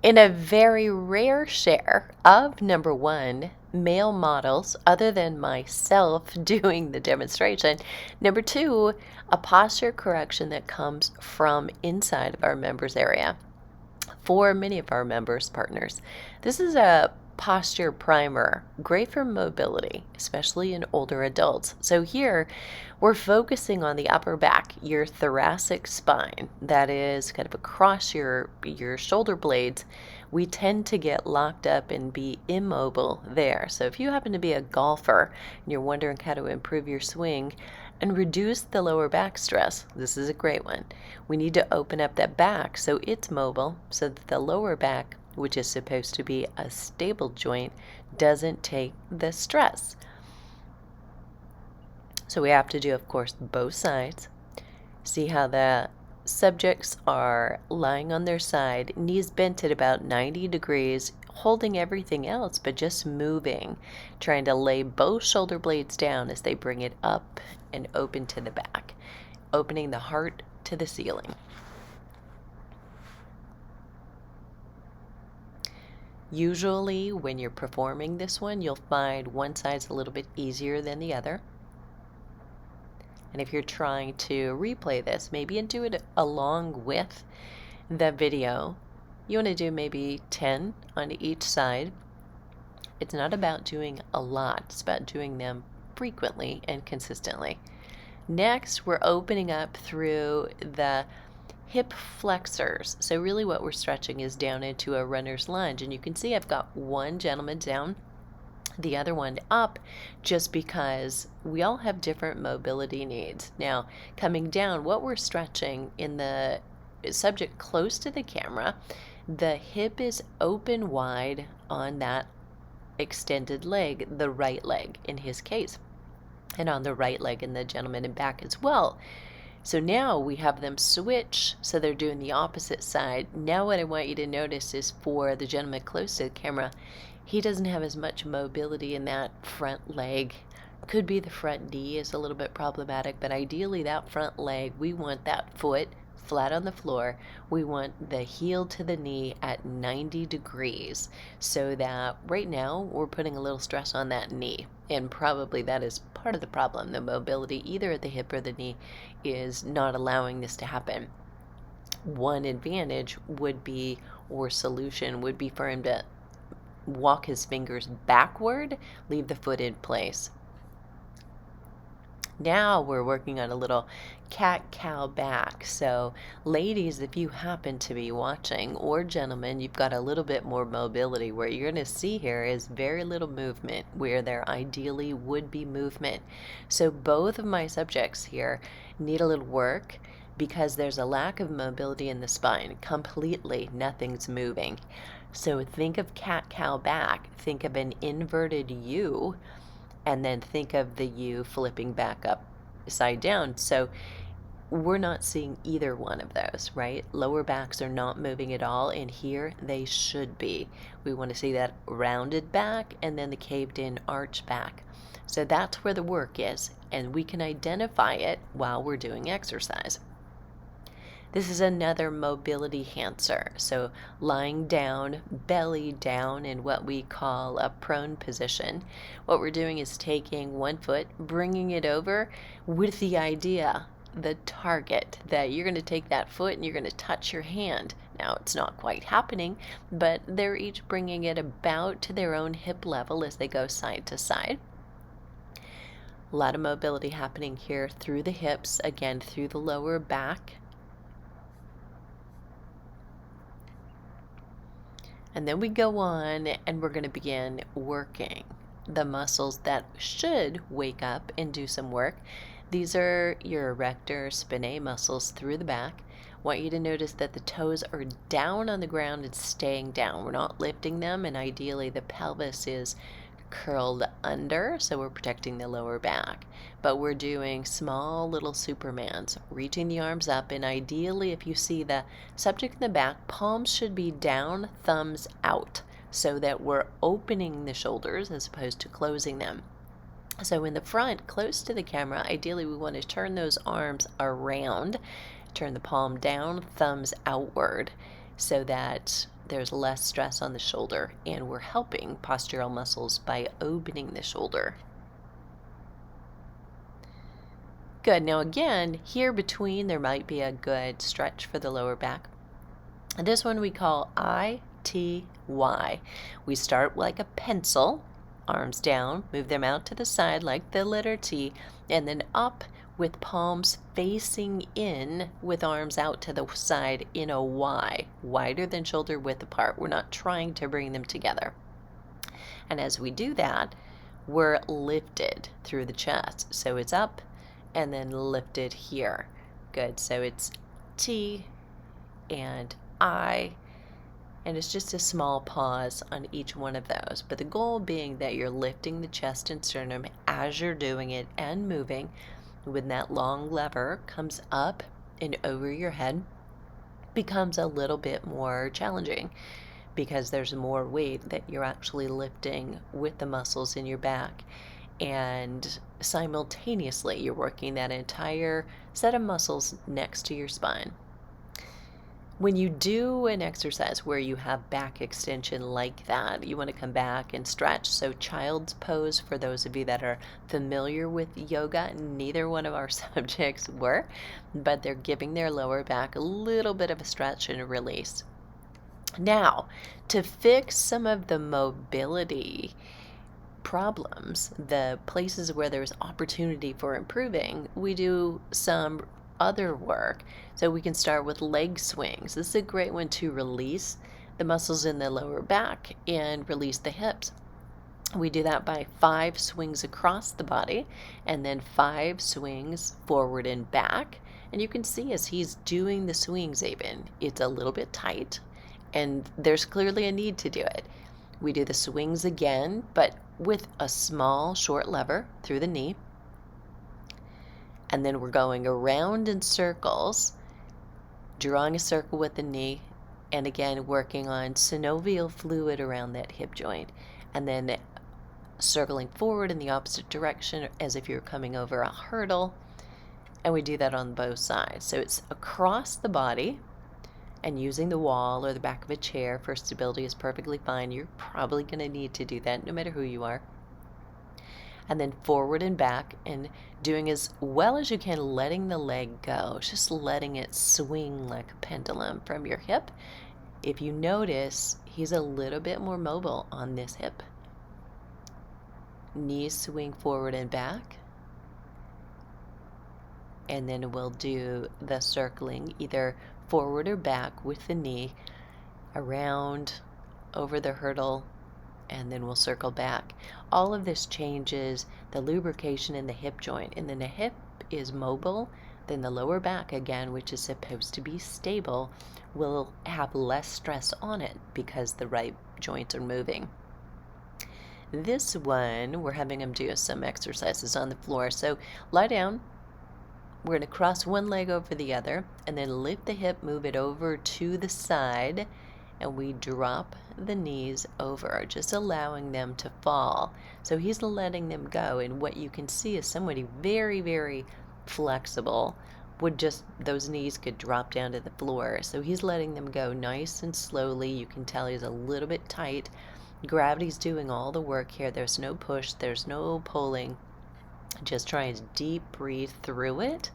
In a very rare share of number one, male models, other than myself doing the demonstration, number two, a posture correction that comes from inside of our members area. For many of our members partners, this is a posture primer, great for mobility, especially in older adults. So here we're focusing on the upper back, your thoracic spine, that is kind of across your shoulder blades. We tend to get locked up and be immobile there. So if you happen to be a golfer and you're wondering how to improve your swing and reduce the lower back stress, this is a great one. We need to open up that back so it's mobile, so that the lower back, which is supposed to be a stable joint, doesn't take the stress. So we have to do, of course, both sides. See how the subjects are lying on their side, knees bent at about 90 degrees, holding everything else, but just moving, trying to lay both shoulder blades down as they bring it up and open to the back, opening the heart to the ceiling. Usually when you're performing this one, you'll find one side's a little bit easier than the other. And if you're trying to replay this, maybe and do it along with the video, you want to do maybe 10 on each side. It's not about doing a lot, it's about doing them frequently and consistently. Next, we're opening up through the hip flexors. So really what we're stretching is down into a runner's lunge. And you can see I've got one gentleman down, the other one up, just because we all have different mobility needs. Now, coming down, what we're stretching in the subject close to the camera, the hip is open wide on that extended leg, the right leg in his case, and on the right leg in the gentleman in back as well. So now we have them switch, so they're doing the opposite side. Now what I want you to notice is for the gentleman close to the camera, he doesn't have as much mobility in that front leg. Could be the front knee is a little bit problematic, but ideally that front leg, we want that foot flat on the floor. We want the heel to the knee at 90 degrees, so that right now we're putting a little stress on that knee, and probably that is part of the problem. The mobility either at the hip or the knee is not allowing this to happen. One advantage would be, or solution would be, for him to walk his fingers backward, leave the foot in place. Now we're working on a little cat-cow back. So ladies, if you happen to be watching, or gentlemen, you've got a little bit more mobility. Where you're going to see here is very little movement, where there ideally would be movement. So both of my subjects here need a little work because there's a lack of mobility in the spine. Completely nothing's moving. So think of cat-cow back. Think of an inverted U, and then think of the U flipping back up side down. So we're not seeing either one of those, right? Lower backs are not moving at all, and here they should be. We want to see that rounded back and then the caved in arch back. So that's where the work is, and we can identify it while we're doing exercise. This is another mobility enhancer. So lying down, belly down in what we call a prone position. What we're doing is taking one foot, bringing it over with the idea, the target, that you're going to take that foot and you're going to touch your hand. Now, it's not quite happening, but they're each bringing it about to their own hip level as they go side to side. A lot of mobility happening here through the hips, again, through the lower back. And then we go on and we're going to begin working the muscles that should wake up and do some work. These are your Erector, Spinae muscles through the back. I want you to notice that the toes are down on the ground and staying down. We're not lifting them, and ideally the pelvis is curled under, so we're protecting the lower back. But we're doing small little supermans, reaching the arms up, and ideally if you see the subject in the back, palms should be down, thumbs out, so that we're opening the shoulders as opposed to closing them. So in the front, close to the camera, ideally we want to turn those arms around, turn the palm down, thumbs outward, so that there's less stress on the shoulder, and we're helping postural muscles by opening the shoulder. Good. Now again, here between there might be a good stretch for the lower back. And this one we call ITY. We start like a pencil, arms down, move them out to the side like the letter T, and then up with palms facing in with arms out to the side in a Y, wider than shoulder width apart. We're not trying to bring them together. And as we do that, we're lifted through the chest. So it's up and then lifted here. Good. So it's T and I, and it's just a small pause on each one of those. But the goal being that you're lifting the chest and sternum as you're doing it and moving. When that long lever comes up and over your head, becomes a little bit more challenging because there's more weight that you're actually lifting with the muscles in your back. And simultaneously, you're working that entire set of muscles next to your spine. When you do an exercise where you have back extension like that, you want to come back and stretch. So child's pose, for those of you that are familiar with yoga, neither one of our subjects were, but they're giving their lower back a little bit of a stretch and a release. Now, to fix some of the mobility problems, the places where there's opportunity for improving, we do some other work. So we can start with leg swings. This is a great one to release the muscles in the lower back and release the hips. We do that by 5 swings across the body and then 5 swings forward and back. And you can see as he's doing the swings even, it's a little bit tight and there's clearly a need to do it. We do the swings again, but with a small short lever through the knee. And then we're going around in circles, drawing a circle with the knee, and again working on synovial fluid around that hip joint, and then circling forward in the opposite direction as if you're coming over a hurdle. And we do that on both sides. So it's across the body, and using the wall or the back of a chair for stability is perfectly fine. You're probably going to need to do that no matter who you are. And then forward and back, and doing as well as you can, letting the leg go, just letting it swing like a pendulum from your hip. If you notice, he's a little bit more mobile on this hip. Knees swing forward and back. And then we'll do the circling either forward or back with the knee, around, over the hurdle, and then we'll circle back. All of this changes the lubrication in the hip joint. And then the hip is mobile, then the lower back, again, which is supposed to be stable, will have less stress on it because the right joints are moving. This one, we're having him do some exercises on the floor. So lie down. We're going to cross one leg over the other and then lift the hip, move it over to the side, and we drop the knees over, just allowing them to fall. So he's letting them go, and what you can see is somebody very, very flexible would just, those knees could drop down to the floor. So he's letting them go nice and slowly. You can tell he's a little bit tight. Gravity's doing all the work here. There's no push, there's no pulling. Just trying to deep breathe through it.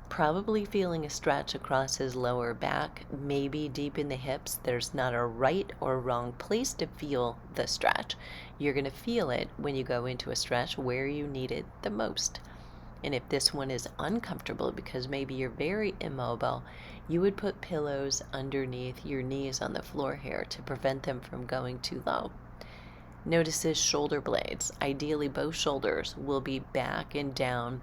Probably feeling a stretch across his lower back, maybe deep in the hips. There's not a right or wrong place to feel the stretch. You're going to feel it when you go into a stretch where you need it the most. And if this one is uncomfortable because maybe you're very immobile, you would put pillows underneath your knees on the floor here to prevent them from going too low. Notice his shoulder blades. Ideally, both shoulders will be back and down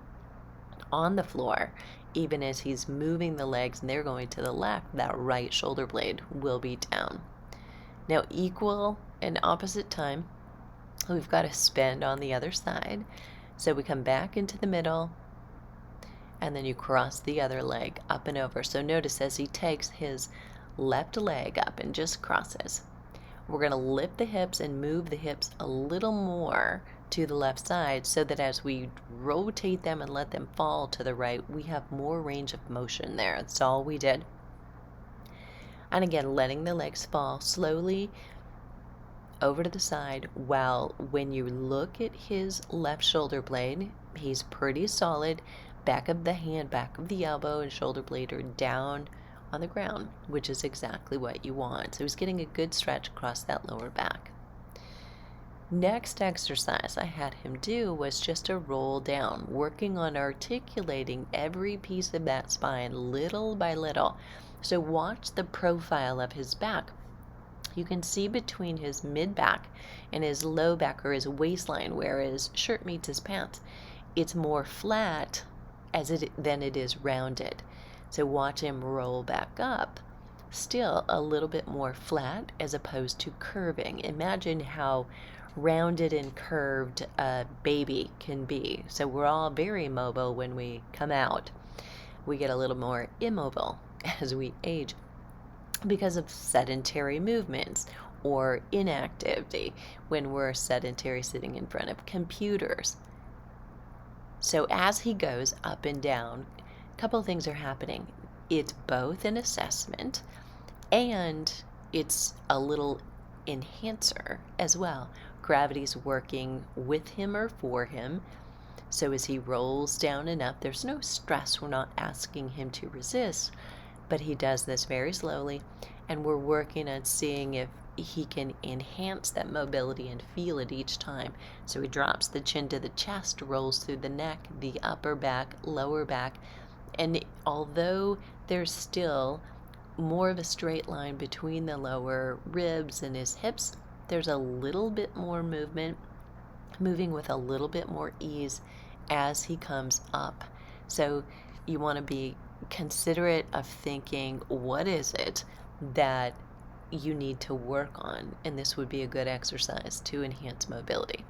on the floor. Even as he's moving the legs and they're going to the left, that right shoulder blade will be down. Now, equal and opposite time, we've got to spin on the other side. So we come back into the middle, and then you cross the other leg up and over. So notice as he takes his left leg up and just crosses, we're going to lift the hips and move the hips a little more to the left side so that as we rotate them and let them fall to the right, we have more range of motion there. That's all we did. And again, letting the legs fall slowly over to the side, while when you look at his left shoulder blade, he's pretty solid. Back of the hand, back of the elbow, and shoulder blade are down on the ground, which is exactly what you want. So he's getting a good stretch across that lower back. Next exercise I had him do was just a roll down, working on articulating every piece of that spine little by little. So watch the profile of his back. You can see between his mid-back and his low back, or his waistline, where his shirt meets his pants, it's more flat than it is rounded. So watch him roll back up, still a little bit more flat as opposed to curving. Imagine how rounded and curved a baby can be. So we're all very mobile when we come out. We get a little more immobile as we age because of sedentary movements or inactivity when we're sedentary sitting in front of computers. So as he goes up and down, a couple of things are happening. It's both an assessment and it's a little enhancer as well. Gravity's working with him or for him. So as he rolls down and up, there's no stress. We're not asking him to resist, but he does this very slowly, and we're working on seeing if he can enhance that mobility and feel it each time. So he drops the chin to the chest, rolls through the neck, the upper back, lower back, and although there's still more of a straight line between the lower ribs and his hips, there's a little bit more moving with a little bit more ease as he comes up. So you want to be considerate of thinking, what is it that you need to work on? And this would be a good exercise to enhance mobility.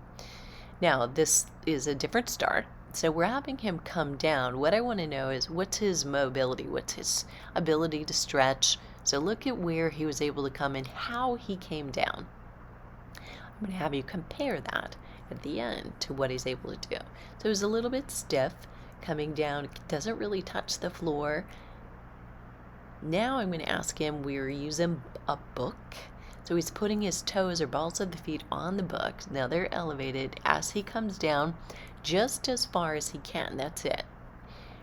Now, this is a different start. So we're having him come down. What I want to know is, what's his mobility? What's his ability to stretch? So look at where he was able to come and how he came down. I'm going to have you compare that at the end to what he's able to do. So it was a little bit stiff coming down, doesn't really touch the floor. Now I'm going to ask him, we're using a book. So he's putting his toes or balls of the feet on the book. Now they're elevated as he comes down just as far as he can. That's it.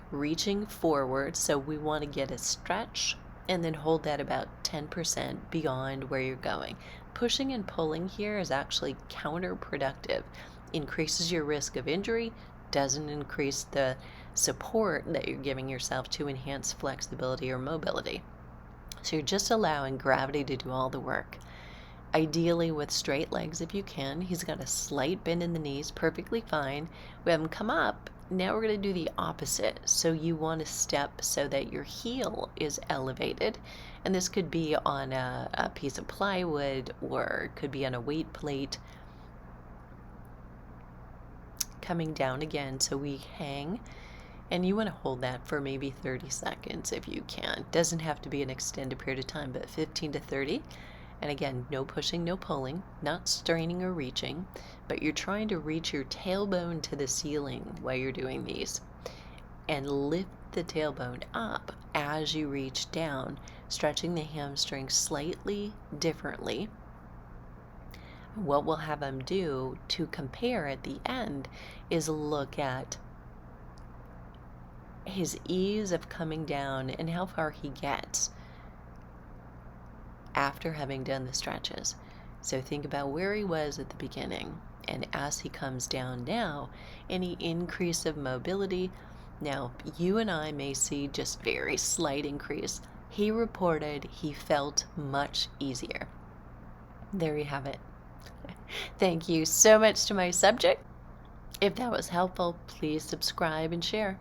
Reaching forward. So we want to get a stretch and then hold that about 10% beyond where you're going. Pushing and pulling here is actually counterproductive. Increases your risk of injury, doesn't increase the support that you're giving yourself to enhance flexibility or mobility. So you're just allowing gravity to do all the work. Ideally with straight legs if you can. He's got a slight bend in the knees, perfectly fine. We have him come up. Now we're going to do the opposite. So you want to step so that your heel is elevated. And this could be on a piece of plywood, or it could be on a weight plate. Coming down again, so we hang. And you want to hold that for maybe 30 seconds if you can. Doesn't have to be an extended period of time, but 15 to 30. And again, no pushing, no pulling, not straining or reaching, but you're trying to reach your tailbone to the ceiling while you're doing these. And lift the tailbone up as you reach down, stretching the hamstrings slightly differently. What we'll have them do to compare at the end is look at his ease of coming down and how far he gets after having done the stretches. So think about where he was at the beginning, and as he comes down now, any increase of mobility. Now, you and I may see just very slight increase. He reported he felt much easier. There you have it. Thank you so much to my subject. If that was helpful, please subscribe and share.